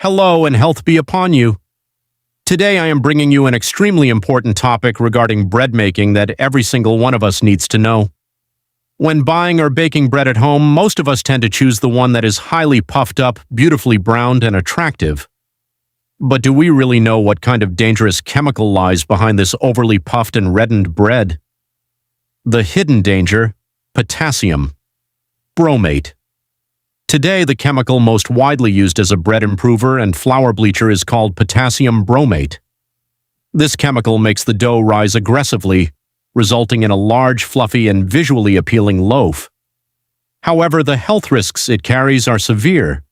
Hello and health be upon you. Today I am bringing you an extremely important topic regarding bread making that every single one of us needs to know. When buying or baking bread at home, most of us tend to choose the one that is highly puffed up, beautifully browned, and attractive. But do we really know what kind of dangerous chemical lies behind this overly puffed and reddened bread? The hidden danger: potassium bromate. Today, the chemical most widely used as a bread improver and flour bleacher is called potassium bromate. This chemical makes the dough rise aggressively, resulting in a large, fluffy, and visually appealing loaf. However, the health risks it carries are severe.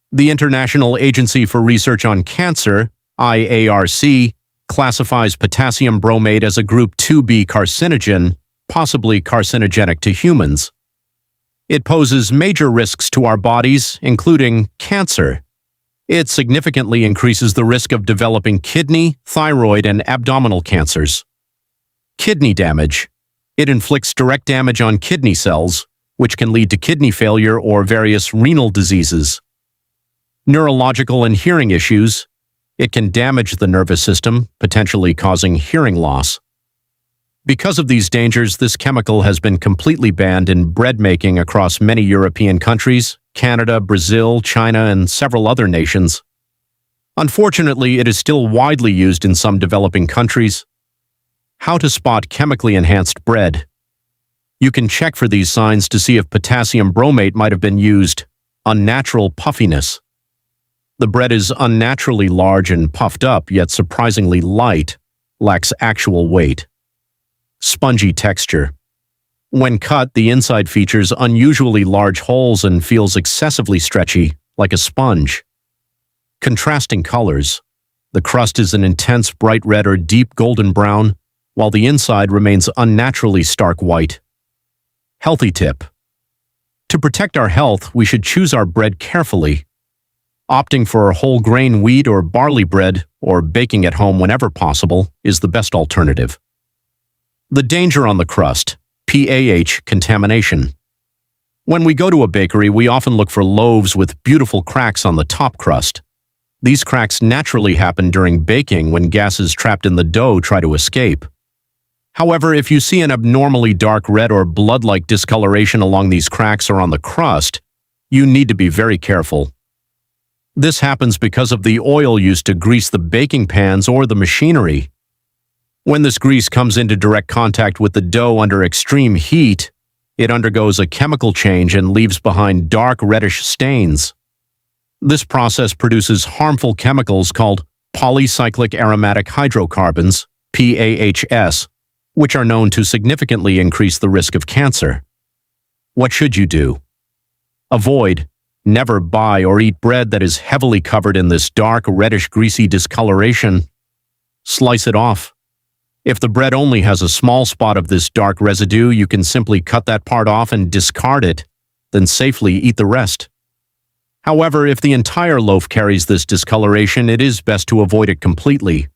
The International Agency for Research on Cancer, IARC, classifies potassium bromate as a Group 2B carcinogen, possibly carcinogenic to humans. It poses major risks to our bodies, including cancer. It significantly increases the risk of developing kidney, thyroid, and abdominal cancers. Kidney damage. It inflicts direct damage on kidney cells, which can lead to kidney failure or various renal diseases. Neurological and hearing issues. It can damage the nervous system, potentially causing hearing loss. Because of these dangers, this chemical has been completely banned in bread making across many European countries, Canada, Brazil, China, and several other nations. Unfortunately, it is still widely used in some developing countries. How to spot chemically enhanced bread. You can check for these signs to see if potassium bromate might have been used. Unnatural puffiness. The bread is unnaturally large and puffed up, yet surprisingly light, lacks actual weight. Spongy texture. When cut, the inside features unusually large holes and feels excessively stretchy, like a sponge. Contrasting colors. The crust is an intense bright red or deep golden brown, while the inside remains unnaturally stark white. Healthy tip. To protect our health, we should choose our bread carefully. Opting for whole grain wheat or barley bread, or baking at home whenever possible, is the best alternative. The danger on the crust: PAH contamination. When we go to a bakery, we often look for loaves with beautiful cracks on the top crust. These cracks naturally happen during baking when gases trapped in the dough try to escape. However, if you see an abnormally dark red or blood-like discoloration along these cracks or on the crust, you need to be very careful. This happens because of the oil used to grease the baking pans or the machinery. When this grease comes into direct contact with the dough under extreme heat, it undergoes a chemical change and leaves behind dark reddish stains. This process produces harmful chemicals called polycyclic aromatic hydrocarbons, PAHs, which are known to significantly increase the risk of cancer. What should you do? Avoid. Never buy or eat bread that is heavily covered in this dark, reddish, greasy discoloration. Slice it off. If the bread only has a small spot of this dark residue, you can simply cut that part off and discard it, then safely eat the rest. However, if the entire loaf carries this discoloration, it is best to avoid it completely.